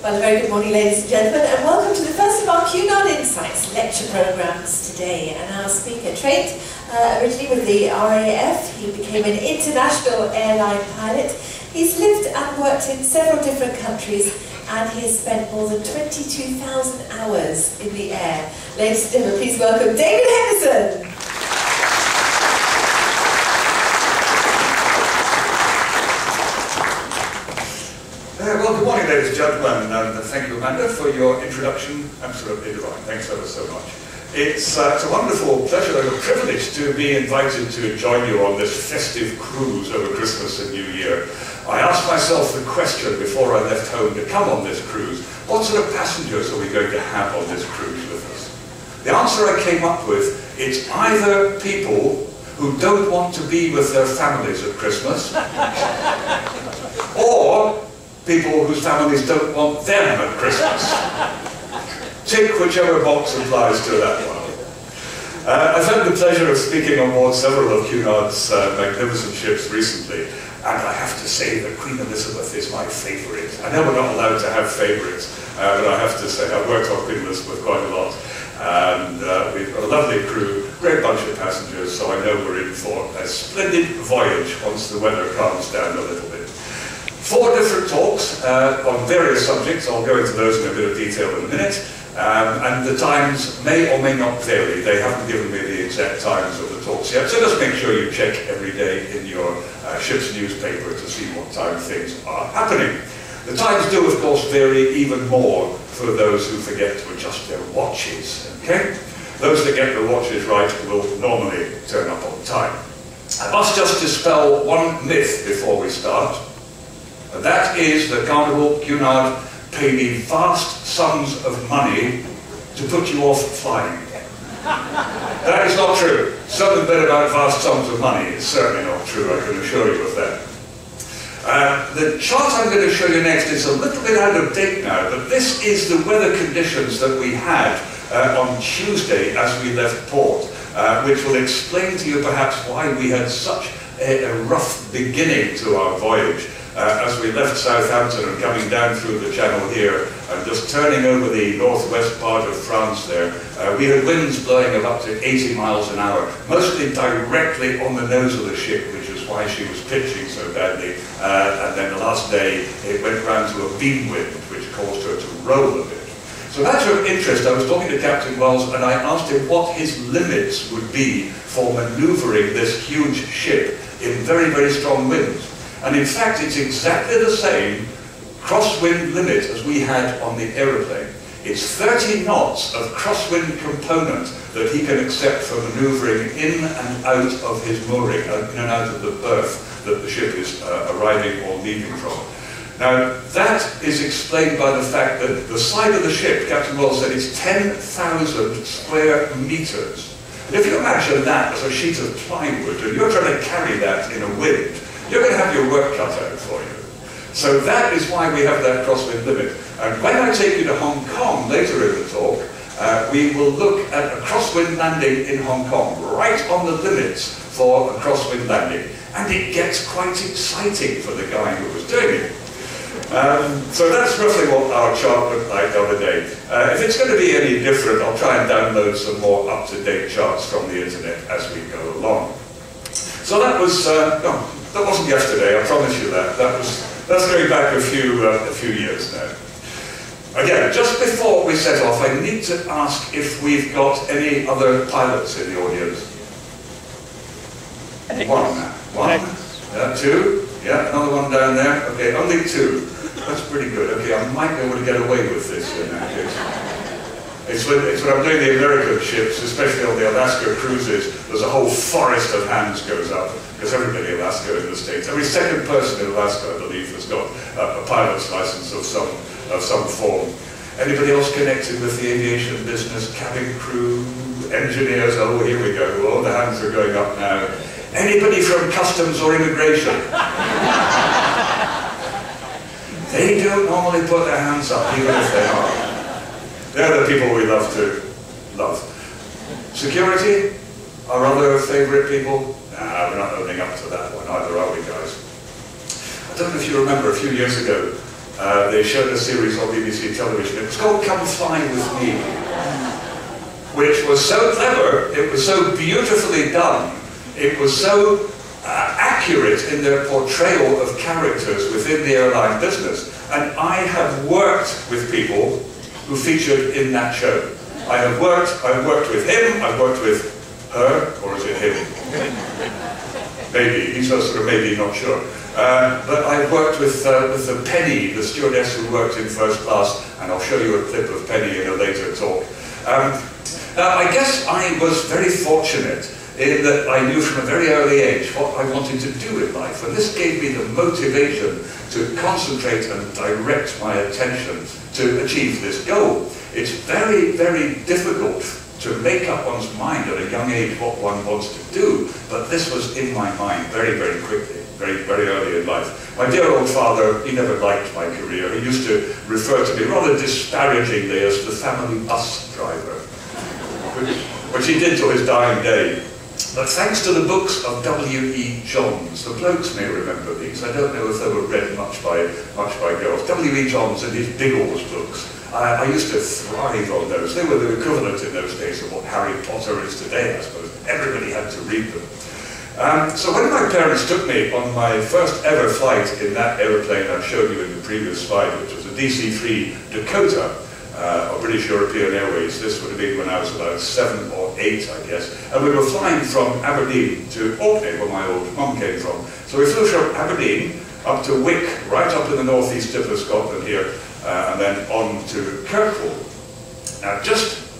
Well, a very good morning, ladies and gentlemen, and welcome to the first of our Cunard Insights lecture programmes today. And our speaker trained originally with the RAF. He became an international airline pilot. He's lived and worked in several different countries, and he has spent more than 22,000 hours in the air. Ladies and gentlemen, please welcome David Henderson. Well, good morning, ladies and gentlemen, and thank you, Amanda, for your introduction. Absolutely divine. Thanks ever so much. It's a wonderful pleasure and a privilege to be invited to join you on this festive cruise over Christmas and New Year. I asked myself the question before I left home to come on this cruise: what sort of passengers are we going to have on this cruise with us? The answer I came up with: it's either people who don't want to be with their families at Christmas, or people whose families don't want them at Christmas. Tick whichever box applies to that one. I've had the pleasure of speaking on board several of Cunard's magnificent ships recently, and I have to say that Queen Elizabeth is my favourite. I know we're not allowed to have favourites, but I have to say I've worked on Queen Elizabeth quite a lot, and we've got a lovely crew, great bunch of passengers, so I know we're in for a splendid voyage once the weather calms down a little bit. 4 different talks on various subjects. I'll go into those in a bit of detail in a minute. And the times may or may not vary. They haven't given me the exact times of the talks yet, so just make sure you check every day in your ship's newspaper to see what time things are happening. The times do, of course, vary even more for those who forget to adjust their watches. Okay? Those that get the watches right will normally turn up on time. I must just dispel one myth before we start. And that is that Carnival Cunard pay me vast sums of money to put you off flying. That is not true. Something bit about vast sums of money is certainly not true, I can assure you of that. The chart I'm going to show you next is a little bit out of date now, but this is the weather conditions that we had on Tuesday as we left port, which will explain to you perhaps why we had such a rough beginning to our voyage. As we left Southampton and coming down through the channel here and just turning over the northwest part of France there, we had winds blowing of up to 80 miles an hour, mostly directly on the nose of the ship, which is why she was pitching so badly. And then the last day it went round to a beam wind, which caused her to roll a bit. So that's of interest. I was talking to Captain Wells and I asked him what his limits would be for manoeuvring this huge ship in very, very strong winds. And in fact, it's exactly the same crosswind limit as we had on the aeroplane. It's 30 knots of crosswind component that he can accept for manoeuvring in and out of his mooring, in and out of the berth that the ship is arriving or leaving from. Now, that is explained by the fact that the side of the ship, Captain Wells said, is 10,000 square meters. And if you imagine that as a sheet of plywood, and you're trying to carry that in a wind, you're going to have your work cut out for you. So that is why we have that crosswind limit. And when I take you to Hong Kong later in the talk, we will look at a crosswind landing in Hong Kong, right on the limits for a crosswind landing. And it gets quite exciting for the guy who was doing it. So that's roughly what our chart looked like the other day. If it's going to be any different, I'll try and download some more up-to-date charts from the internet as we go along. So that was, no, that wasn't yesterday, I promise you that. That's going back a few years now. Again, just before we set off, I need to ask if we've got any other pilots in the audience. One? Yeah, 2? Yeah, another one down there. Okay, only 2. That's pretty good. Okay, I might be able to get away with this in that case. It's when I'm doing the American ships, especially on the Alaska cruises, there's a whole forest of hands goes up, because everybody in Alaska in the States, every second person in Alaska, I believe, has got a pilot's license of some form. Anybody else connected with the aviation business? Cabin crew, engineers? Oh, here we go. All the hands are going up now. Anybody from customs or immigration? They don't normally put their hands up, even if they are. They're the people we love to love. Security? Our other favourite people? Nah, we're not opening up to that one either, are we, guys? I don't know if you remember, a few years ago, they showed a series on BBC television. It was called Come Fly With Me, which was so clever, it was so beautifully done, it was so accurate in their portrayal of characters within the airline business. And I have worked with people who featured in that show. I've worked with him, I've worked with her, or is it him? Maybe, he's sort of maybe, not sure. But I've worked with the Penny, the stewardess who worked in first class, and I'll show you a clip of Penny in a later talk. I guess I was very fortunate in that I knew from a very early age what I wanted to do in life, and this gave me the motivation to concentrate and direct my attention to achieve this goal. It's very, very difficult to make up one's mind at a young age what one wants to do, but this was in my mind very, very quickly, very, very early in life. My dear old father, he never liked my career. He used to refer to me rather disparagingly as the family bus driver, which he did till his dying day. But thanks to the books of W.E. Johns, the blokes may remember these. I don't know if they were read much by girls. W.E. Johns and his Biggles books. I used to thrive on those. They were the equivalent in those days of what Harry Potter is today, I suppose. Everybody had to read them. So when my parents took me on my first ever flight in that aeroplane I showed you in the previous slide, which was a DC-3 Dakota, of British European Airways. This would have been when I was about 7 or 8, I guess. And we were flying from Aberdeen to Orkney, where my old mum came from. So we flew from Aberdeen up to Wick, right up in the northeast tip of Scotland here, and then on to Kirkwall. Now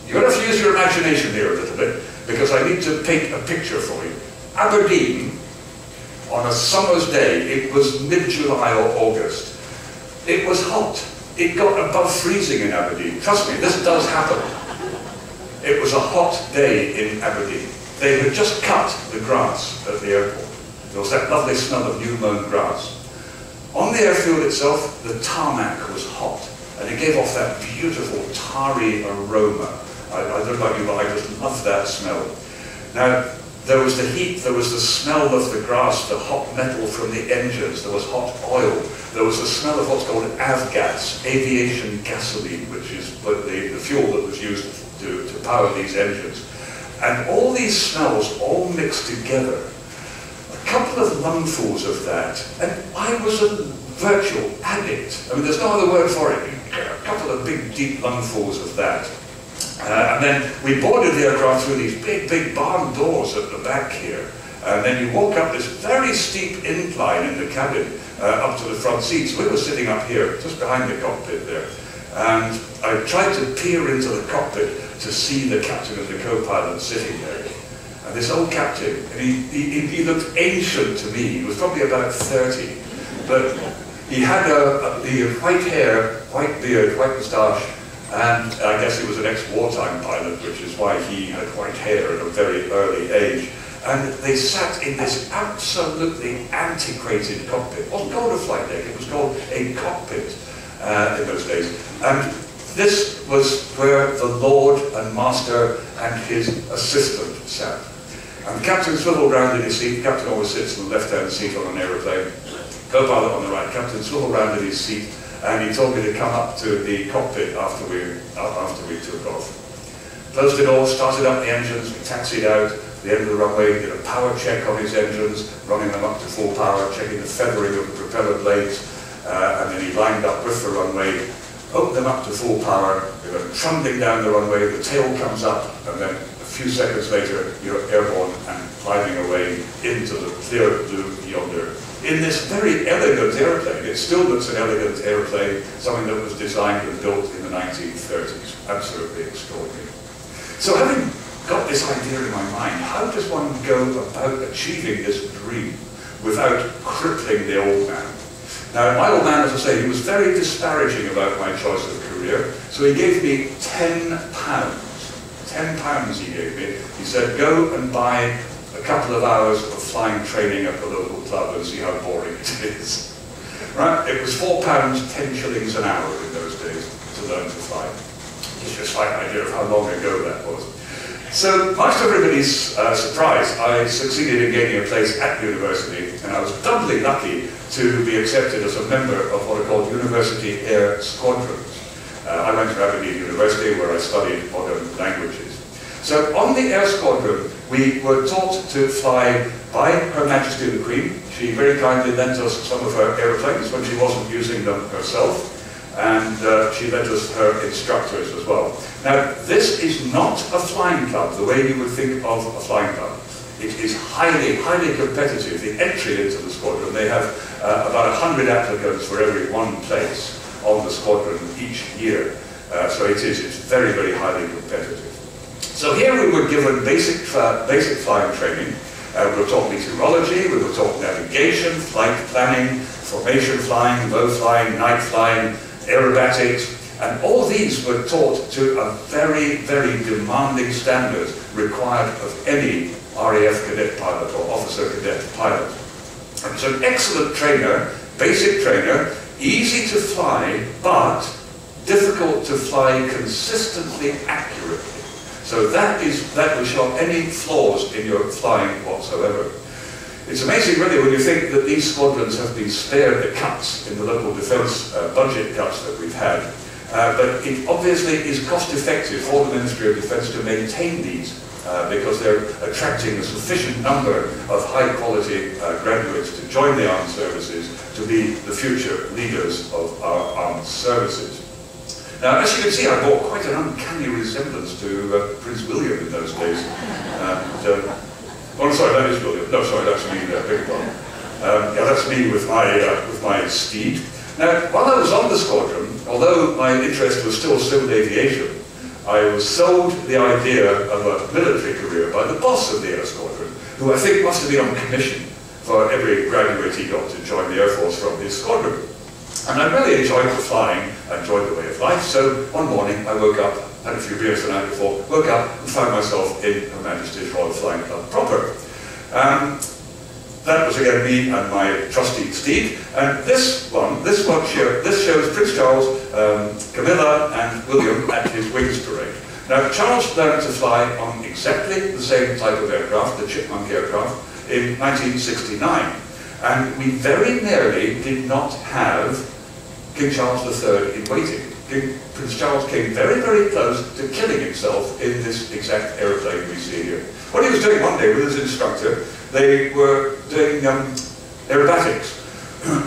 you're going to have to use your imagination here a little bit, because I need to paint a picture for you. Aberdeen, on a summer's day, it was mid-July or August. It was hot. It got above freezing in Aberdeen. Trust me, this does happen. It was a hot day in Aberdeen. They had just cut the grass at the airport. There was that lovely smell of new mown grass. On the airfield itself, the tarmac was hot, and it gave off that beautiful tarry aroma. I don't know about you, but I just loved that smell. Now, there was the heat, there was the smell of the grass, the hot metal from the engines, there was hot oil, there was the smell of what's called avgas, aviation gasoline, which is the fuel that was used to power these engines. And all these smells all mixed together. A couple of lungfuls of that, and I was a virtual addict. I mean, there's no other word for it. A couple of big, deep lungfuls of that. And then we boarded the aircraft through these big, big barn doors at the back here. And then you walk up this very steep incline in the cabin up to the front seats. We were sitting up here, just behind the cockpit there. And I tried to peer into the cockpit to see the captain and the co-pilot sitting there. And this old captain, and he looked ancient to me. He was probably about 30. But he had white hair, white beard, white moustache, and I guess he was an ex-wartime pilot, which is why he had white hair at a very early age. And they sat in this absolutely antiquated cockpit. It wasn't called a flight deck, it was called a cockpit in those days. And this was where the Lord and Master and his assistant sat. And the captain swiveled round in his seat. The captain always sits in the left-hand seat on an aeroplane. Co-pilot on the right. Captain swiveled round in his seat. And he told me to come up to the cockpit after we took off. Closed it all, started up the engines, we taxied out the end of the runway, did a power check on his engines, running them up to full power, checking the feathering of the propeller blades, and then he lined up with the runway, opened them up to full power, they went trundling down the runway, the tail comes up, and then a few seconds later you're airborne and climbing away into the clear blue yonder. In this very elegant airplane. It still looks an elegant airplane, something that was designed and built in the 1930s. Absolutely extraordinary. So having got this idea in my mind, how does one go about achieving this dream without crippling the old man? Now, my old man, as I say, he was very disparaging about my choice of career, so he gave me £10. £10 he gave me. He said, go and buy a couple of hours of flying training at the local club and see how boring it is. Right? It was £4, 10 shillings an hour in those days to learn to fly. Gives you a slight idea of how long ago that was. So, much to everybody's surprise, I succeeded in gaining a place at university, and I was doubly lucky to be accepted as a member of what are called University Air Squadrons. I went to Aberdeen University where I studied modern languages. So on the Air Squadron, we were taught to fly by Her Majesty the Queen. She very kindly lent us some of her aeroplanes when she wasn't using them herself, and she lent us her instructors as well. Now, this is not a flying club the way you would think of a flying club. It is highly, highly competitive. The entry into the squadron, they have about 100 applicants for every one place on the squadron each year. So it's very, very highly competitive. So here we were given basic flying training. We were taught meteorology, we were taught navigation, flight planning, formation flying, low flying, night flying, aerobatics, and all these were taught to a very, very demanding standard required of any RAF cadet pilot or officer cadet pilot. And it's an excellent trainer, basic trainer, easy to fly, but difficult to fly consistently accurately. So that will show any flaws in your flying whatsoever. It's amazing really when you think that these squadrons have been spared the cuts in the local defence budget cuts that we've had. But it obviously is cost effective for the Ministry of Defence to maintain these because they're attracting a sufficient number of high quality graduates to join the armed services to be the future leaders of our armed services. Now, as you can see, I bore quite an uncanny resemblance to Prince William in those days. Oh, sorry, that is William. No, sorry, that's me. Big one. Yeah, that's me with my steed. Now, while I was on the squadron, although my interest was still civil aviation, I was sold the idea of a military career by the boss of the Air Squadron, who I think must have been on commission for every graduate he got to join the Air Force from his squadron. And I really enjoyed the flying, I enjoyed the way of life, so one morning I woke up, had a few beers the night before, woke up and found myself in Her Majesty's Royal Flying Club proper. That was again me and my trusty steed, and this shows Prince Charles, Camilla and William at his Wings Parade. Now Charles learned to fly on exactly the same type of aircraft, the Chipmunk aircraft, in 1969. And we very nearly did not have King Charles III in waiting. Prince Charles came very, very close to killing himself in this exact aeroplane we see here. What he was doing one day with his instructor, they were doing aerobatics.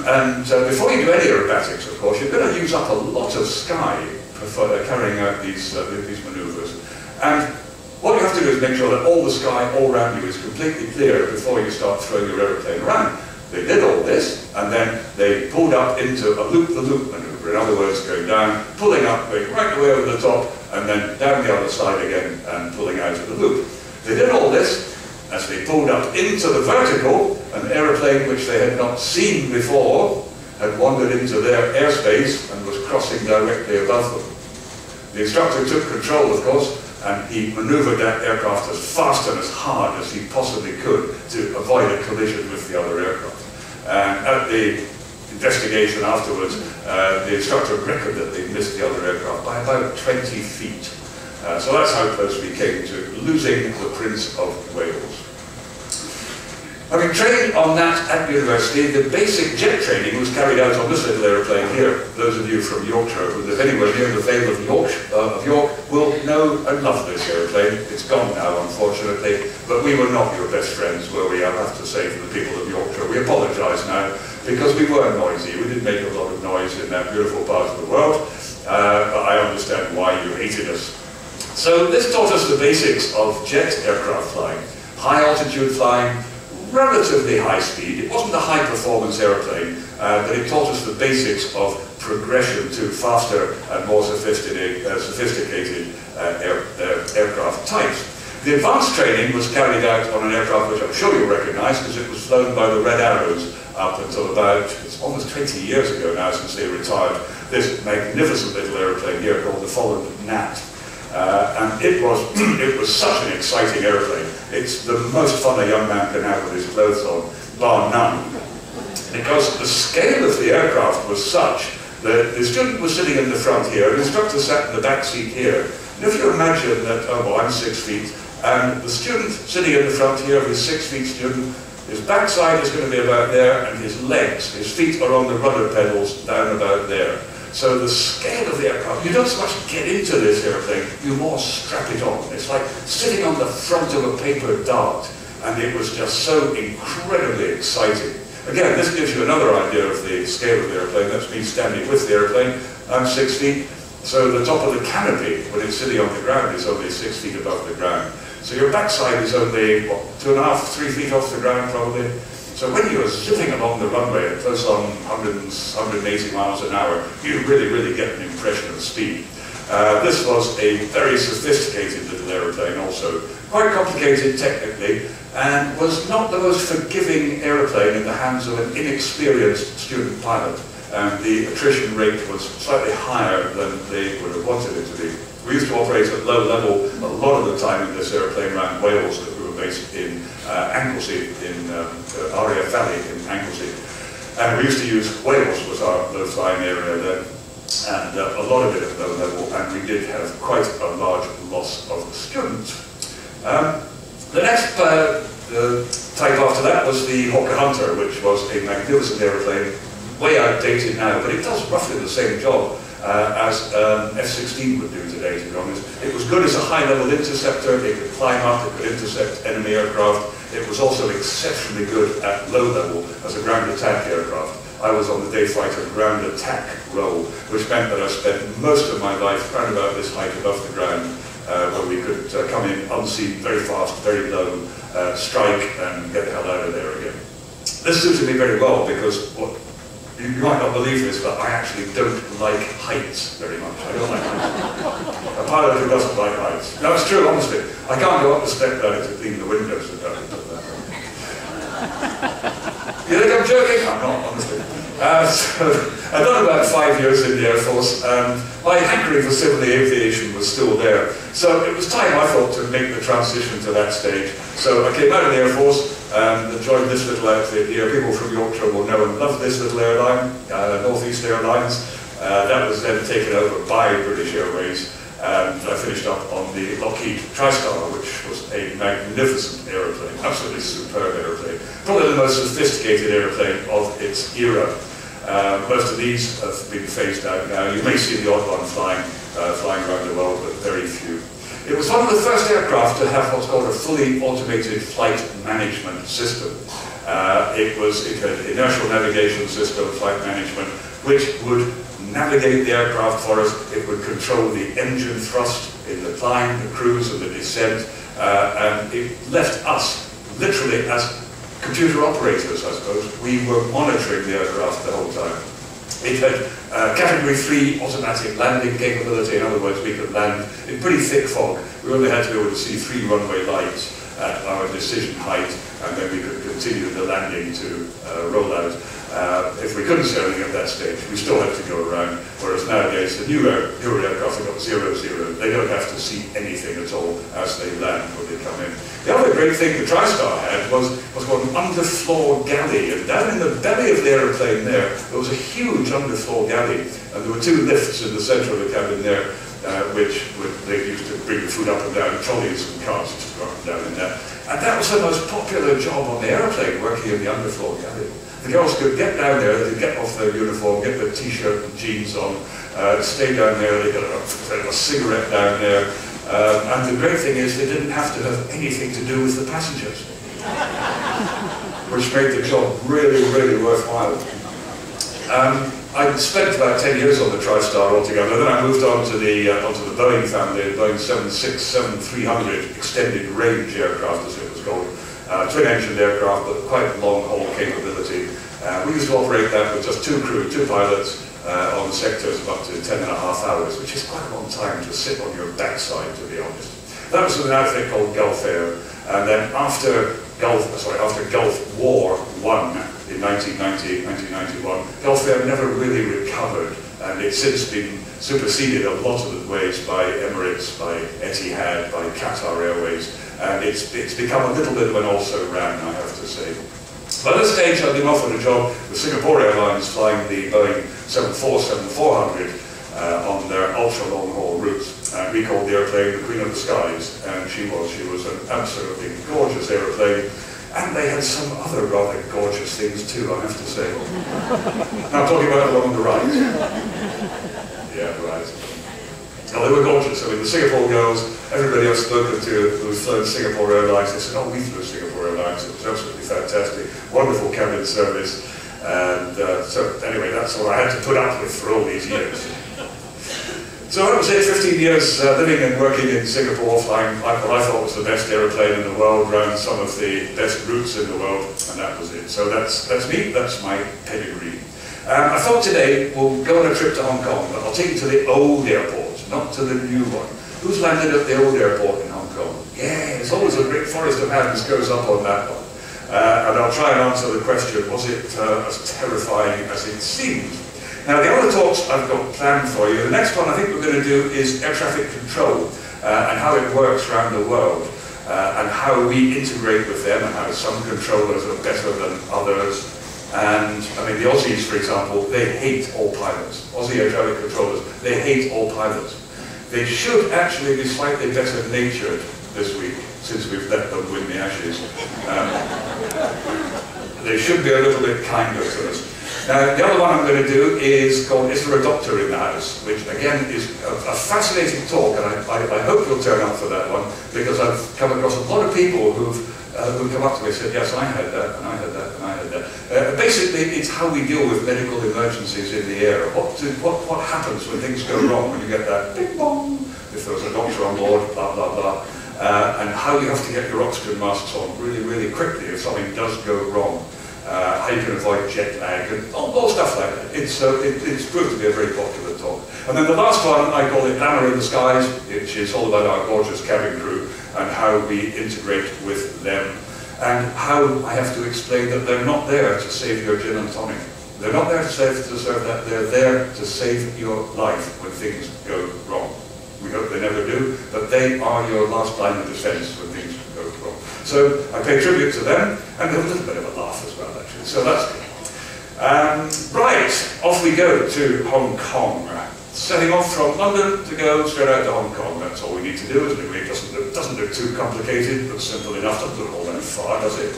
And before you do any aerobatics, of course, you're going to use up a lot of sky for carrying out these maneuvers. And what you have to do is make sure that all the sky all around you is completely clear before you start throwing your aeroplane around. They did all this, and then they pulled up into a loop-the-loop maneuver. In other words, going down, pulling up, going right away over the top, and then down the other side again, and pulling out of the loop. They did all this as they pulled up into the vertical. An aeroplane which they had not seen before had wandered into their airspace and was crossing directly above them. The instructor took control, of course, and he manoeuvred that aircraft as fast and as hard as he possibly could to avoid a collision with the other aircraft. And at the investigation afterwards, the instructor reckoned that they missed the other aircraft by about 20 feet. So that's how close we came to losing the Prince of Wales. Having trained on that at university, the basic jet training was carried out on this little aeroplane here. Those of you from Yorkshire who live anywhere near the Vale of York will know and love this aeroplane. It's gone now, unfortunately, but we were not your best friends, were we? I have to say, for the people of Yorkshire. We apologise now, because we were noisy. We did make a lot of noise in that beautiful part of the world, but I understand why you hated us. So this taught us the basics of jet aircraft flying. High altitude flying, relatively high speed. It wasn't a high performance airplane, but it taught us the basics of progression to faster and more sophisticated aircraft types. The advanced training was carried out on an aircraft which I'm sure you'll recognise because it was flown by the Red Arrows up until about, it's almost 20 years ago now since they retired, this magnificent little airplane here called the Folland Gnat. And it was such an exciting airplane. It's the most fun a young man can have with his clothes on, bar none. Because the scale of the aircraft was such that the student was sitting in the front here, the instructor sat in the back seat here. And if you imagine that, oh well, I'm 6 feet, And the student sitting in the front here, his 6 feet student, his backside is going to be about there, and his legs, his feet are on the rudder pedals down about there. So the scale of the aircraft, you don't so much get into this airplane, you more strap it on. It's like sitting on the front of a paper dart, and it was just so incredibly exciting. Again, this gives you another idea of the scale of the airplane. That's me standing with the airplane. I'm 6 feet, so the top of the canopy, when it's sitting on the ground, is only 6 feet above the ground. So your backside is only, what, 2.5, 3 feet off the ground probably. So when you're zipping along the runway at close on 180 miles an hour, you really get an impression of speed. This was a very sophisticated little aeroplane also, quite complicated technically, and was not the most forgiving aeroplane in the hands of an inexperienced student pilot. And the attrition rate was slightly higher than they would have wanted it to be. We used to operate at low level a lot of the time in this aeroplane around Wales, that we were based in Anglesey, in RAF Valley in Anglesey. And we used to use Wales was our low-flying area then, and a lot of it at low level, and we did have quite a large loss of students. The next type after that was the Hawker Hunter, which was a magnificent aeroplane, way outdated now, but it does roughly the same job as F-16 would do today, to be honest. It was good as a high-level interceptor. It could climb up, it could intercept enemy aircraft. It was also exceptionally good at low level as a ground attack aircraft. I was on the day fighter ground attack role, which meant that I spent most of my life around about this height above the ground, where we could come in unseen, very fast, very low, strike, and get the hell out of there again. This suited me very well because you might not believe this, but I actually don't like heights very much. I don't like heights. A pilot who doesn't like heights. No, it's true, honestly. I can't go up the step ladder to clean the windows. You think I'm joking? I'm not, honestly. So I'd done about 5 years in the Air Force, and my hankering for civil aviation was still there. So it was time, I thought, to make the transition to that stage. So I came out of the Air Force and joined this little outfit here. People from Yorkshire will know and love this little airline, North East Airlines. That was then taken over by British Airways, and I finished up on the Lockheed TriStar, which was a magnificent aeroplane, absolutely superb aeroplane. Probably the most sophisticated aeroplane of its era. Most of these have been phased out now. You may see the odd one flying around the world, but very few. It was one of the first aircraft to have what's called a fully automated flight management system. It had inertial navigation system, flight management, which would navigate the aircraft for us. It would control the engine thrust in the climb, the cruise, and the descent, and it left us literally as computer operators, I suppose. We were monitoring the aircraft the whole time. It had Category 3 automatic landing capability. In other words, we could land in pretty thick fog. We only had to be able to see 3 runway lights at our decision height, and then we could continue the landing to roll out. If we couldn't see anything at that stage, we still had to go around, whereas nowadays the newer aircraft have got 0-0. They don't have to see anything at all as they land when they come in. The other great thing the TriStar had was called an underfloor galley, and down in the belly of the aeroplane there was a huge underfloor galley, and there were 2 lifts in the centre of the cabin there, which they used to bring the food up and down, trolleys and cars used to go up and down in there. And that was the most popular job on the aeroplane, working in the underfloor galley. The girls could get down there, they'd get off their uniform, get their t-shirt and jeans on, stay down there, they got a cigarette down there, and the great thing is they didn't have to have anything to do with the passengers, which made the job really worthwhile. I spent about 10 years on the TriStar altogether, then I moved on to the Boeing family, the Boeing 767-300 extended range aircraft, as it was called. Twin-engined aircraft, but quite long-haul capability. We used to operate that with just 2 crew, 2 pilots, on sectors of up to 10.5 hours, which is quite a long time to sit on your backside, to be honest. That was with an outfit called Gulf Air, and then after Gulf War I in 1991, Gulf Air never really recovered, and it's since been superseded a lot of the ways by Emirates, by Etihad, by Qatar Airways, and it's become a little bit of an also-ran, I have to say. By this stage, I'd been offered a job with Singapore Airlines flying the Boeing 747-400, on their ultra-long-haul routes. We called the airplane the Queen of the Skies, and she was an absolutely gorgeous airplane, and they had some other rather gorgeous things too, I have to say. Now I'm talking about the one on the right. Yeah, right. Oh, they were gorgeous. I mean, the Singapore girls, everybody I've spoken to who's flown Singapore Airlines, they said, oh, we flew Singapore Airlines. It was absolutely fantastic. Wonderful cabin service. And so anyway, that's what I had to put up with for all these years. So that was it, 15 years living and working in Singapore, flying what I thought was the best aeroplane in the world, around some of the best routes in the world, and that was it. So that's me, that's my pedigree. I thought today we'll go on a trip to Hong Kong, but I'll take you to the old airport, not to the new one. Who's landed at the old airport in Hong Kong? Yeah, there's always a great forest of hands goes up on that one. And I'll try and answer the question, was it as terrifying as it seemed? Now the other talks I've got planned for you, the next one I think we're going to do is air traffic control and how it works around the world and how we integrate with them and how some controllers are better than others. And I mean the Aussies, for example, they hate all pilots. Aussie air traffic controllers, they hate all pilots. They should actually be slightly better natured this week, since we've let them win the Ashes. They should be a little bit kinder to us. Now, the other one I'm going to do is called Is There a Doctor in the House? Which, again, is a fascinating talk, and I hope you'll turn up for that one, because I've come across a lot of people who've come up to me and said, yes, I had that, and I had that, and I had that. Basically, it's how we deal with medical emergencies in the air. What happens when things go wrong, when you get that bing bong, if there's a doctor on board, blah, blah, blah. And how you have to get your oxygen masks on really, really quickly if something does go wrong. How you can avoid jet lag and all stuff like that. It's proved to be a very popular talk. And then the last one, I call it Glamour in the Skies, which is all about our gorgeous cabin crew and how we integrate with them. And how I have to explain that they're not there to save your gin and tonic. They're not there to serve that. They're there to save your life when things go wrong. We hope they never do, but they are your last line of defense when things go wrong. So I pay tribute to them, and a little bit of a laugh as well, actually. So that's good. Right, off we go to Hong Kong. Setting off from London to go straight out to Hong Kong. That's all we need to do, isn't it? It doesn't look too complicated, but simple enough. Doesn't look all that far, does it?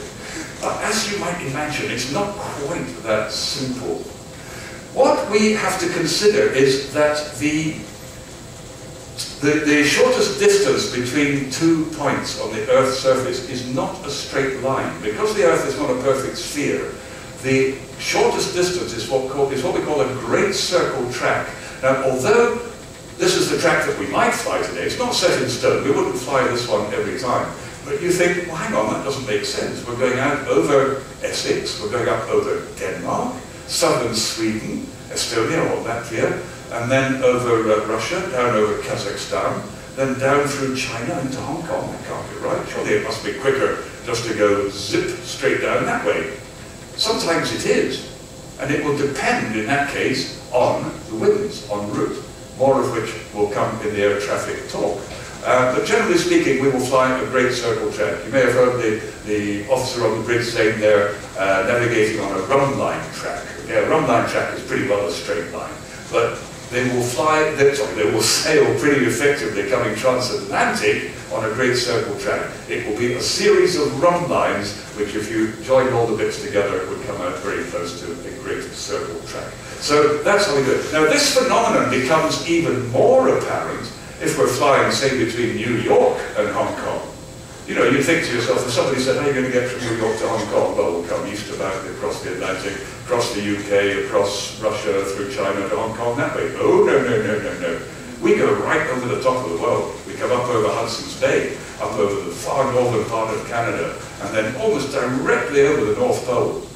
As you might imagine, it's not quite that simple. What we have to consider is that the shortest distance between 2 points on the Earth's surface is not a straight line. Because the Earth is not a perfect sphere, the shortest distance is what we call a great circle track. Now, although this is the track that we might fly today, it's not set in stone. We wouldn't fly this one every time. But you think, well, hang on, that doesn't make sense. We're going out over Essex, we're going up over Denmark, southern Sweden, Estonia or Latvia, and then over Russia, down over Kazakhstan, then down through China into Hong Kong. That can't be right. Surely it must be quicker just to go zip straight down that way. Sometimes it is, and it will depend in that case on the winds, en route, more of which will come in the air traffic talk. But generally speaking, we will fly a great circle track. You may have heard the officer on the bridge saying they're navigating on a run-line track. Yeah, a run-line track is pretty well a straight line, but they will sail pretty effectively coming transatlantic on a great circle track. It will be a series of run lines, which if you join all the bits together, would come out very close to a great circle track. So that's how we do it. Now this phenomenon becomes even more apparent if we're flying, say, between New York and Hong Kong. You know, you think to yourself, if somebody said, how are you going to get from New York to Hong Kong? Well, we'll come east about across the Atlantic, across the UK, across Russia, through China to Hong Kong that way. Oh, no, no, no, no, no. We go right over the top of the world. We come up over Hudson's Bay, up over the far northern part of Canada, and then almost directly over the North Pole,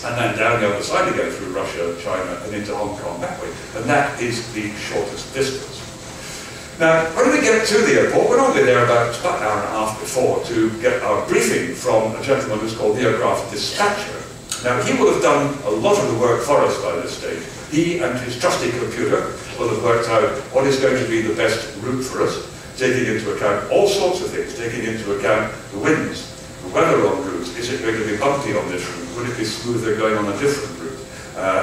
and then down the other side again through Russia, China, and into Hong Kong that way. And that is the shortest distance. Now, when we get to the airport, we're normally there about an hour and a half before to get our briefing from a gentleman who's called the aircraft dispatcher. Now, he will have done a lot of the work for us by this stage. He and his trusty computer will have worked out what is going to be the best route for us, taking into account all sorts of things, taking into account the winds, the weather on route. Is it going to be bumpy on this route? Would it be smoother going on a different route?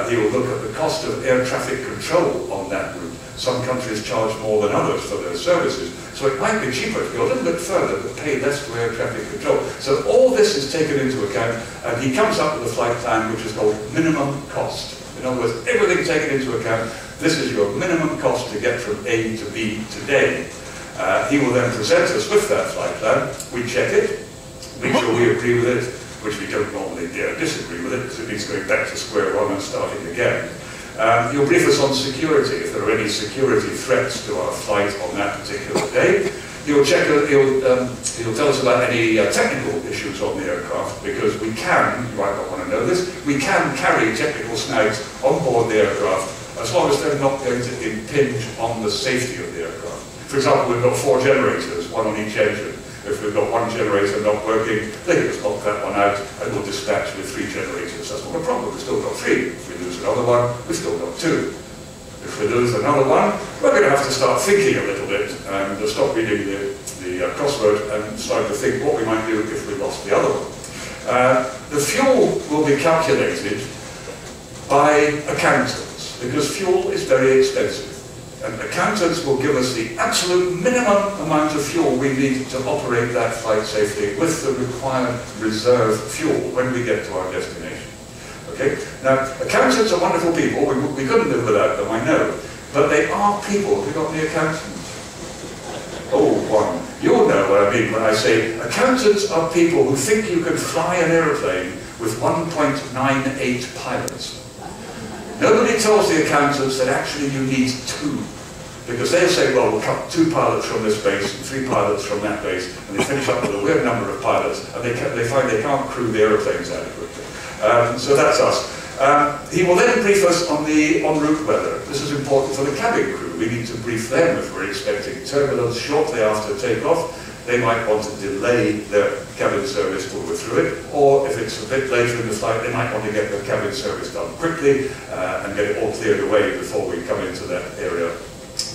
He will look at the cost of air traffic control on that route. Some countries charge more than others for their services, so it might be cheaper to go a little bit further but pay less to air traffic control. So all this is taken into account, and he comes up with a flight plan which is called minimum cost. In other words, everything taken into account. This is your minimum cost to get from A to B today. He will then present us with that flight plan. We check it, make sure we agree with it, which we don't normally disagree with it, because it means going back to square one and starting again. He'll brief us on security, if there are any security threats to our flight on that particular day. He'll tell us about any technical issues on the aircraft, because we can, you might not want to know this, we can carry technical snags on board the aircraft as long as they're not going to impinge on the safety of the aircraft. For example, we've got 4 generators, one on each engine. If we've got one generator not working, they can just knock that one out and we'll dispatch with 3 generators. That's not a problem, we've still got 3. If we lose another one, we've still got 2. If we lose another one, we're going to have to start thinking a little bit and stop reading the crossword and start to think what we might do if we lost the other one. The fuel will be calculated by accountants, because fuel is very expensive. And accountants will give us the absolute minimum amount of fuel we need to operate that flight safely with the required reserve fuel when we get to our destination. Okay? Now, accountants are wonderful people. We couldn't live without them, I know. But they are people. Have you got any accountants? Oh, one. You'll know what I mean when I say accountants are people who think you can fly an aeroplane with 1.98 pilots. Nobody tells the accountants that actually you need 2. Because they say, well, we'll cut 2 pilots from this base and 3 pilots from that base, and they finish up with a weird number of pilots, and they find they can't crew the aeroplanes adequately. So that's us. He will then brief us on the en route weather. This is important for the cabin crew. We need to brief them if we're expecting turbulence shortly after takeoff. They might want to delay their cabin service till we're through it, or if it's a bit later in the flight, they might want to get their cabin service done quickly and get it all cleared away before we come into that area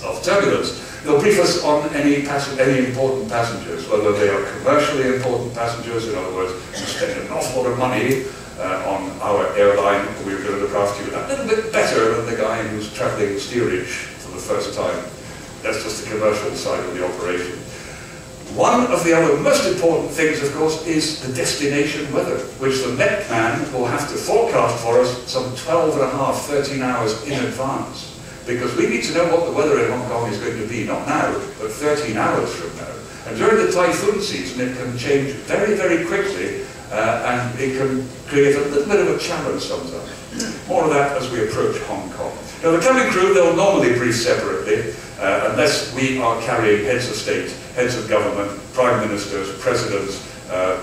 of turbulence. They'll brief us on any important passengers, whether they are commercially important passengers, in other words, you spend an awful lot of money on our airline, we're going to look after you a little bit better than the guy who's travelling steerage for the first time. That's just the commercial side of the operation. One of the other most important things, of course, is the destination weather, which the Met man will have to forecast for us some 13 hours in advance. Because we need to know what the weather in Hong Kong is going to be, not now, but 13 hours from now. And during the typhoon season, it can change very, very quickly, and it can create a little bit of a challenge sometimes. More of that as we approach Hong Kong. Now, the cabin crew, they'll normally brief separately, unless we are carrying heads of state, heads of government, prime ministers, presidents,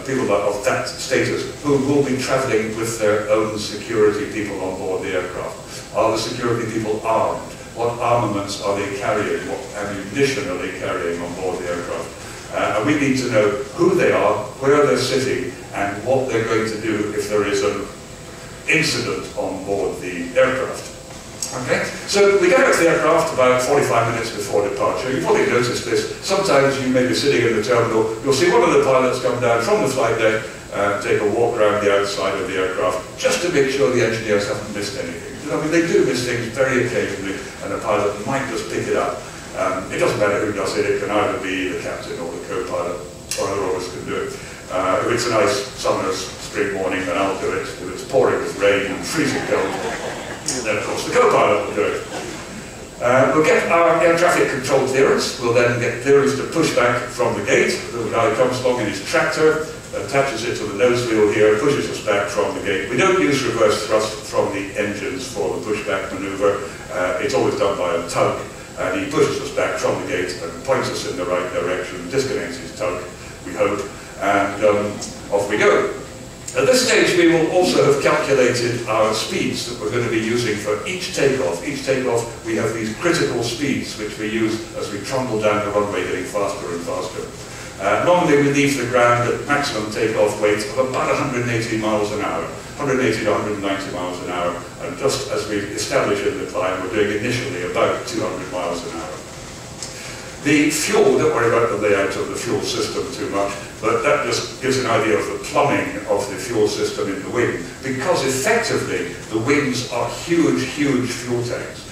people of that status, who will be travelling with their own security people on board the aircraft. Are the security people armed? What armaments are they carrying? What ammunition are they carrying on board the aircraft? And we need to know who they are, where they're sitting, and what they're going to do if there is an incident on board the aircraft. Okay, so we get out to the aircraft about 45 minutes before departure. You've probably noticed this. Sometimes you may be sitting in the terminal, you'll see one of the pilots come down from the flight deck and take a walk around the outside of the aircraft just to make sure the engineers haven't missed anything. I mean, they do miss things very occasionally, and a pilot might just pick it up. It doesn't matter who does it. It can either be the captain or the co-pilot, or either of us can do it. If it's a nice summer's spring morning, then I'll do it. If it's pouring with rain and freezing cold, then of course the co-pilot will do it. We'll get our air traffic control clearance. We'll then get clearance to push back from the gate. The guy comes along in his tractor, attaches it to the nose wheel here, pushes us back from the gate. We don't use reverse thrust from the engines for the pushback manoeuvre. It's always done by a tug, and he pushes us back from the gate and points us in the right direction, disconnects his tug, we hope, and off we go. At this stage, we will also have calculated our speeds that we're going to be using for each takeoff. Each takeoff, we have these critical speeds which we use as we trundle down the runway, getting faster and faster. Normally, we leave the ground at maximum takeoff weight of about 180 miles an hour, 180 to 190 miles an hour, and just as we establish in the climb, we're doing initially about 200 miles an hour. The fuel, don't worry about the layout of the fuel system too much, but that just gives an idea of the plumbing of the fuel system in the wing, because effectively the wings are huge, huge fuel tanks.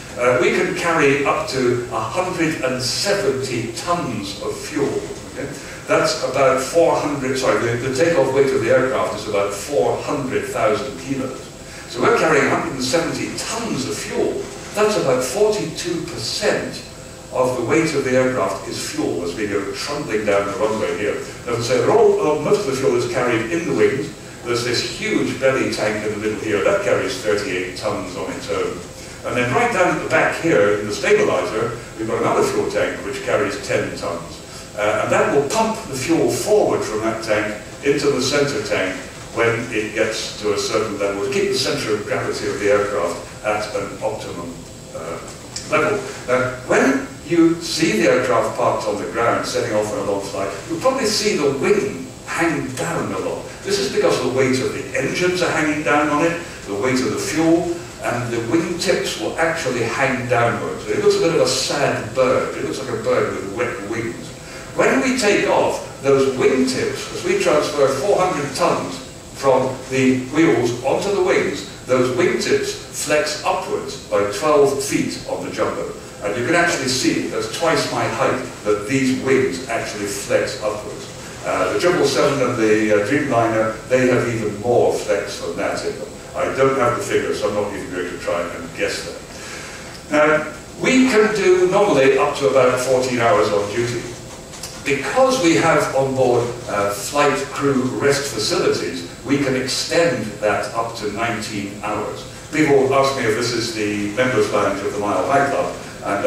We can carry up to 170 tons of fuel. Okay? That's about 400, sorry, the takeoff weight of the aircraft is about 400,000 kilos. So we're carrying 170 tons of fuel. That's about 42% of the weight of the aircraft is fuel as we go trundling down the runway here. As I say, most of the fuel is carried in the wings. There's this huge belly tank in the middle here. That carries 38 tons on its own. And then right down at the back here, in the stabilizer, we've got another fuel tank which carries 10 tons. And that will pump the fuel forward from that tank into the center tank when it gets to a certain level, to keep the center of gravity of the aircraft at an optimum level. Now, when you see the aircraft parked on the ground, setting off on a long flight, you'll probably see the wing hang down a lot. This is because the weight of the engines are hanging down on it, the weight of the fuel, and the wing tips will actually hang downwards. It looks a bit of a sad bird. It looks like a bird with wet wings. When we take off, those wing tips, as we transfer 400 tons from the wheels onto the wings, those wing tips flex upwards by 12 feet on the jumbo. And you can actually see, that's twice my height, that these wings actually flex upwards. The 777 and the Dreamliner, they have even more flex than that in them. I don't have the figures, so I'm not even going to try and guess that. Now, we can do normally up to about 14 hours on duty. Because we have on board flight crew rest facilities, we can extend that up to 19 hours. People ask me if this is the members' lounge of the Mile High Club, and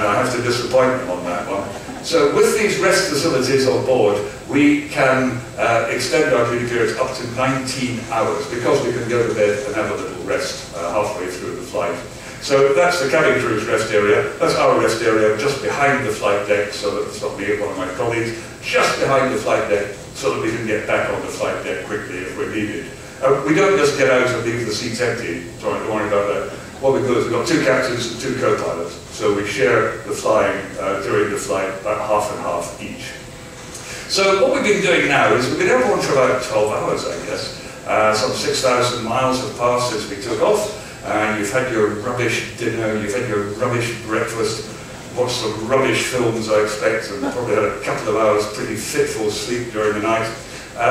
I have to disappoint them on that one. So with these rest facilities on board, we can extend our duty periods up to 19 hours, because we can go to bed and have a little rest halfway through the flight. So that's the cabin crew's rest area. That's our rest area, just behind the flight deck, so that it's not me or one of my colleagues, just behind the flight deck, so that we can get back on the flight deck quickly if we're needed. We don't just get out and leave the seats empty. Sorry, don't worry about that. What we do is we've got 2 captains and 2 co-pilots, so we share the flying during the flight, about half and half each. So what we've been doing now is we've been airborne for about 12 hours, I guess. Some 6,000 miles have passed since we took off. You've had your rubbish dinner, you've had your rubbish breakfast, watched some rubbish films, I expect, and probably had a couple of hours pretty fitful sleep during the night.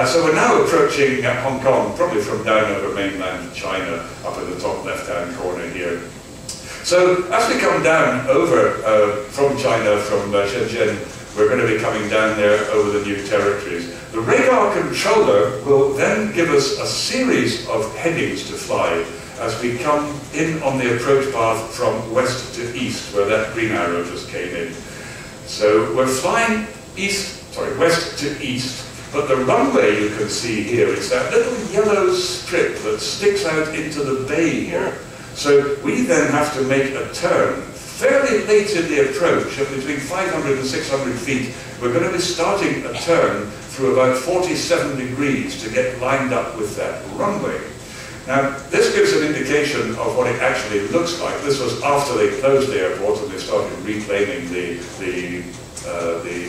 So we're now approaching Hong Kong, probably from down over mainland China, up in the top left-hand corner here. So as we come down over from China, from Shenzhen, we're going to be coming down there over the new territories. The radar controller will then give us a series of headings to fly as we come in on the approach path from west to east, where that green arrow just came in. So we're flying west to east, but the runway you can see here is that little yellow strip that sticks out into the bay here. So we then have to make a turn fairly late in the approach, at between 500 and 600 feet. We're going to be starting a turn through about 47 degrees to get lined up with that runway. Now, this gives an indication of what it actually looks like. This was after they closed the airport and they started reclaiming the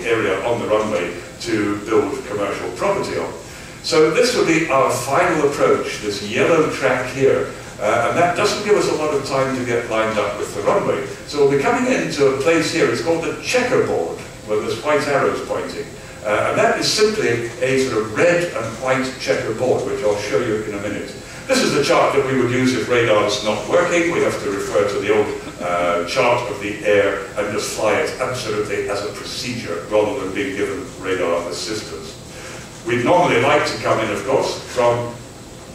area on the runway to build commercial property on. So this will be our final approach, this yellow track here. And that doesn't give us a lot of time to get lined up with the runway. So we'll be coming into a place here, it's called the checkerboard, where there's white arrows pointing. And that is simply a sort of red and white checkerboard, which I'll show you in a minute. This is the chart that we would use if radar's not working. We have to refer to the old chart of the air and just fly it absolutely as a procedure, rather than being given radar assistance. We'd normally like to come in, of course, from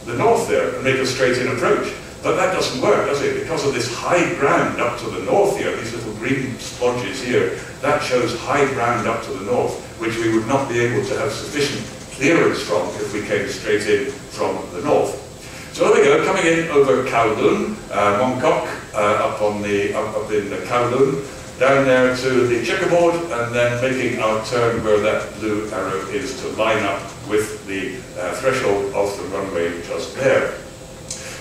the north there and make a straight-in approach. But that doesn't work, does it? Because of this high ground up to the north here, these little green splodges here, that shows high ground up to the north, which we would not be able to have sufficient clearance from if we came straight in from the north. So there we go, coming in over Kowloon, Mongkok, up in the Kowloon, down there to the checkerboard, and then making our turn where that blue arrow is to line up with the threshold of the runway just there.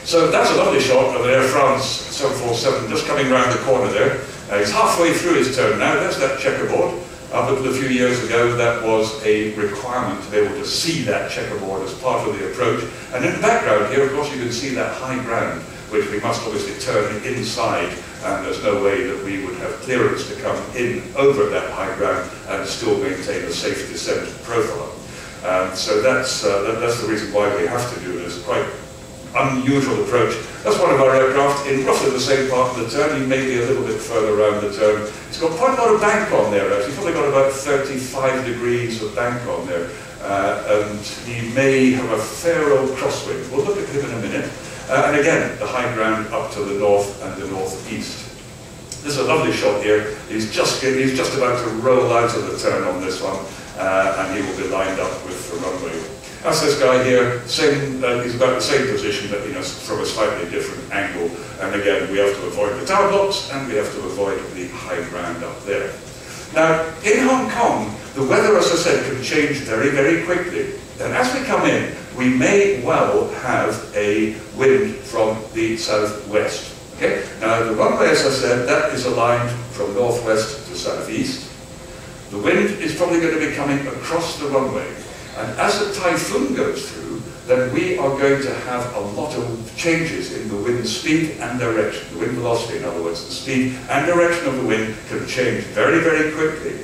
So that's a lovely shot of an Air France 747 just coming round the corner there. He's halfway through his turn now. There's that checkerboard. Up until a few years ago, that was a requirement to be able to see that checkerboard as part of the approach. And in the background here, of course, you can see that high ground, which we must obviously turn inside, and there's no way that we would have clearance to come in over that high ground and still maintain a safe descent profile. So that's the reason why we have to do this. Quite unusual approach. That's one of our aircraft in roughly the same part of the turn. He may be a little bit further around the turn. It's got quite a lot of bank on there actually. It's probably got about 35 degrees of bank on there. And he may have a fair old crosswind. We'll look at him in a minute. And again, the high ground up to the north and the northeast. This is a lovely shot here. He's just about to roll out of the turn on this one, and he will be lined up with the runway. That's this guy here, he's about the same position, but from a slightly different angle. And again, we have to avoid the tower blocks, and we have to avoid the high ground up there. Now, in Hong Kong, the weather, as I said, can change very, very quickly. And as we come in, we may well have a wind from the southwest. Okay? Now, the runway, as I said, that is aligned from northwest to southeast. The wind is probably going to be coming across the runway. And as the typhoon goes through, then we are going to have a lot of changes in the wind speed and direction. The wind velocity, in other words, the speed and direction of the wind can change very, very quickly.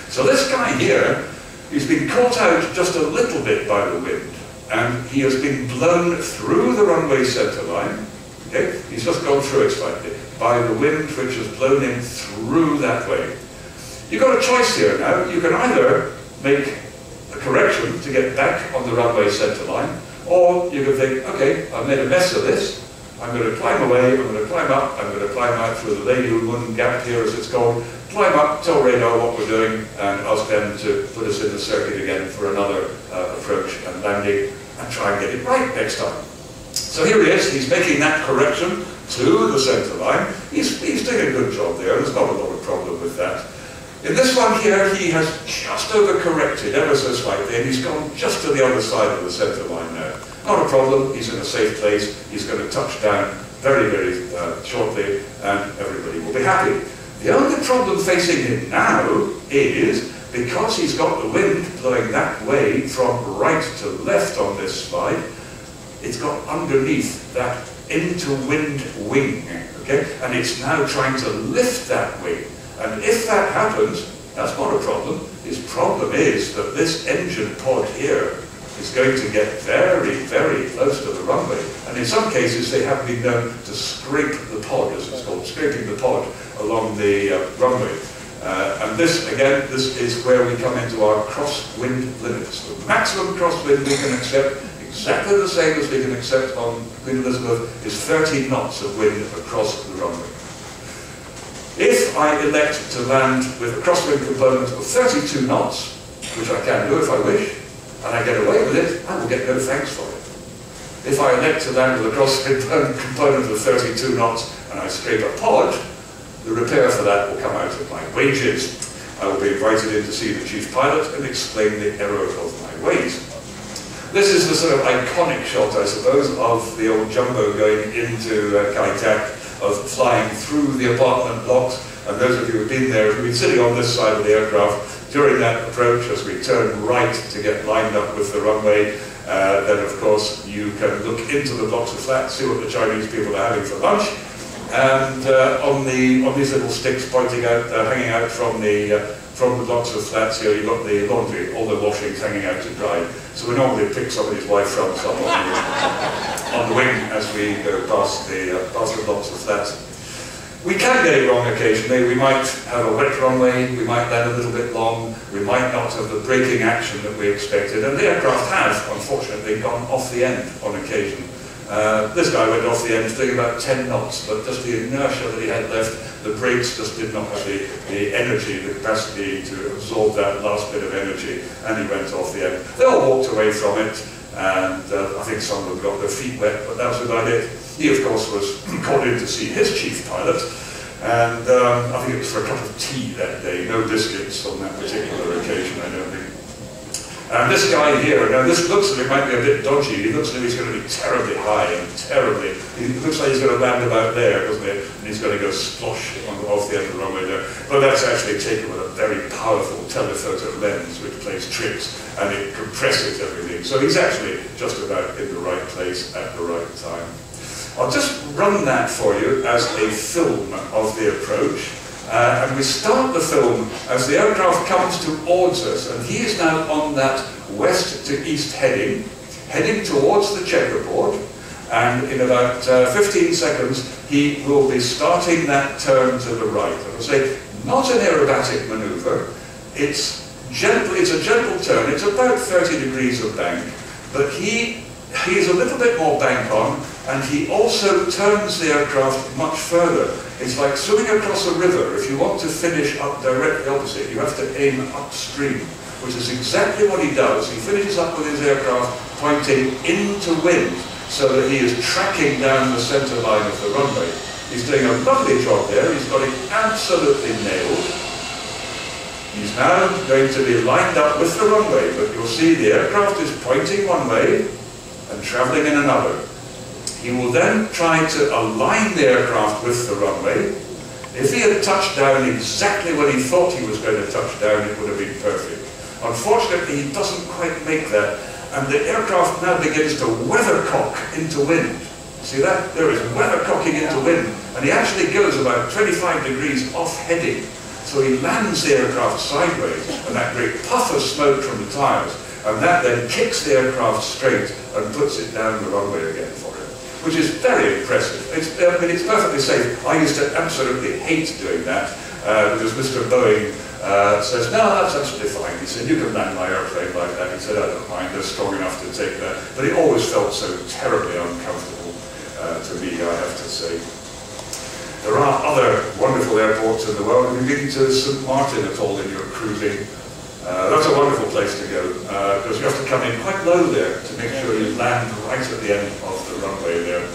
So this guy here, he's been caught out just a little bit by the wind, and he has been blown through the runway centre line. Okay? He's just gone through it slightly by the wind which has blown him through that way. You've got a choice here now. You can either make a correction to get back on the runway centre line, or you can think, okay, I've made a mess of this, I'm going to climb away, I'm going to climb up, I'm going to climb out through the Lady Moon Gap here as it's called, climb up, tell radar what we're doing, and ask them to put us in the circuit again for another approach and landing, and try and get it right next time. So here he is, he's making that correction to the centre line. He's doing a good job there, there's not a lot of problem with that. In this one here, he has just overcorrected ever so slightly, and he's gone just to the other side of the centre line now. Not a problem, he's in a safe place, he's going to touch down very, very shortly, and everybody will be happy. The only problem facing him now is, because he's got the wind blowing that way from right to left on this slide, it's got underneath that into-wind wing, okay? And it's now trying to lift that wing. And if that happens, that's not a problem. His problem is that this engine pod here is going to get very, very close to the runway. And in some cases, they have been known to scrape the pod, as it's called, scraping the pod along the runway. And this, again, this is where we come into our crosswind limits. The maximum crosswind we can accept, exactly the same as we can accept on Queen Elizabeth, is 30 knots of wind across the runway. If I elect to land with a crosswind component of 32 knots, which I can do if I wish, and I get away with it, I will get no thanks for it. If I elect to land with a crosswind component of 32 knots and I scrape a pod, the repair for that will come out of my wages. I will be invited in to see the chief pilot and explain the error of my ways. This is the sort of iconic shot, I suppose, of the old Jumbo going into Kai Tak, of flying through the apartment blocks. And those of you who've been there, who've been sitting on this side of the aircraft during that approach, as we turn right to get lined up with the runway, then of course you can look into the blocks of flats, see what the Chinese people are having for lunch, and on these little sticks pointing out, hanging out from the blocks of flats here, you've got the laundry, all the washings hanging out to dry. So we normally pick somebody's wife from some on the wing as we go past the blocks of flats. We can get it wrong occasionally. We might have a wet runway, we might land a little bit long, we might not have the braking action that we expected, and the aircraft has, unfortunately, gone off the end on occasion. This guy went off the end doing about 10 knots, but just the inertia that he had left, the brakes just did not have the energy, the capacity to absorb that last bit of energy, and he went off the end. They all walked away from it, and I think some of them got their feet wet, but that was about it. He, of course, was called in to see his chief pilot, and I think it was for a cup of tea that day, no biscuits on that particular occasion, I don't think. And this guy here, now this looks like it might be a bit dodgy. He looks like he's going to be terribly high and terribly. He looks like he's going to land about there, doesn't he? And he's going to go splosh off the end of the runway there. But that's actually taken with a very powerful telephoto lens which plays tricks and it compresses everything. So he's actually just about in the right place at the right time. I'll just run that for you as a film of the approach. And we start the film as the aircraft comes towards us, and he is now on that west to east heading towards the checkerboard, and in about 15 seconds he will be starting that turn to the right. I will say, not an aerobatic manoeuvre, it's a gentle turn, it's about 30 degrees of bank, but he is a little bit more bank on, and he also turns the aircraft much further. It's like swimming across a river. If you want to finish up directly opposite, you have to aim upstream, which is exactly what he does. He finishes up with his aircraft pointing into wind, so that he is tracking down the centre line of the runway. He's doing a lovely job there. He's got it absolutely nailed. He's now going to be lined up with the runway, but you'll see the aircraft is pointing one way and travelling in another. He will then try to align the aircraft with the runway. If he had touched down exactly when he thought he was going to touch down, it would have been perfect. Unfortunately, he doesn't quite make that, and the aircraft now begins to weathercock into wind. See that? There is weathercocking into wind, and he actually goes about 25 degrees off heading. So he lands the aircraft sideways, and that great puff of smoke from the tyres, and that then kicks the aircraft straight and puts it down the runway again for him, which is very impressive. It's perfectly safe. I used to absolutely hate doing that because Mr. Boeing says, no, that's absolutely fine. He said, you can land my airplane like that. He said, I don't mind, they're strong enough to take that. But it always felt so terribly uncomfortable to me, I have to say. There are other wonderful airports in the world. Have you been to St. Martin at all in your cruising? That's a wonderful place to go, because you have to come in quite low there to make sure you land right at the end of the runway there.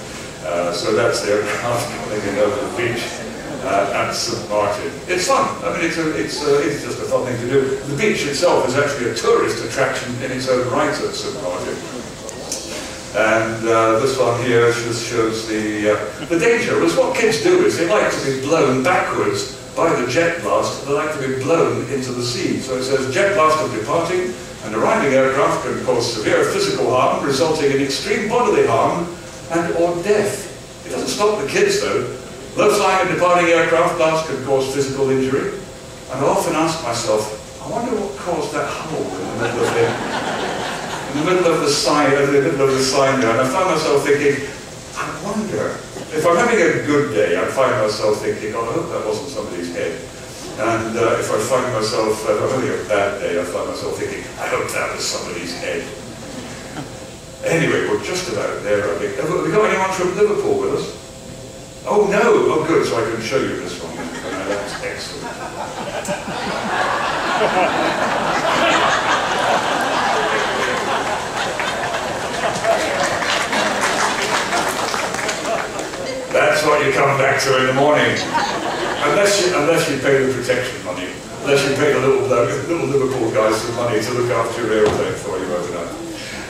So that's the aircraft coming in over the beach at St. Martin. It's fun. I mean, it's just a fun thing to do. The beach itself is actually a tourist attraction in its own right at St. Martin. And this one here just shows the danger. Because what kids do is they like to be blown backwards by the jet blast. They like to be blown into the sea. So it says jet blast of departing and arriving aircraft can cause severe physical harm, resulting in extreme bodily harm and or death. It doesn't stop the kids though. Low flying and departing aircraft blast can cause physical injury. And I often ask myself, I wonder what caused that hole in the middle of the sign, there, and I found myself thinking, I wonder, if I'm having a good day, I find myself thinking, oh, I hope that wasn't somebody's head. And if I find myself, if I'm having a bad day, I find myself thinking, I hope that was somebody's head. Anyway, we're just about there, I think. Have we got anyone from Liverpool with us? Oh no, oh good, so I can show you this one. That's excellent. That's what you come back to in the morning. Unless you pay the protection money. Unless you pay the little Liverpool guys some money to look after your aeroplane for you overnight.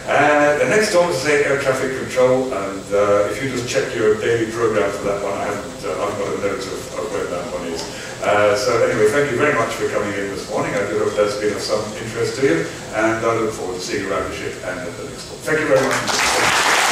The next one is air traffic control, and if you just check your daily program for that one, I've got a note of where that one is. So anyway, thank you very much for coming in this morning. I do hope that's been of some interest to you, and I look forward to seeing you around the ship and at the next one. Thank you very much.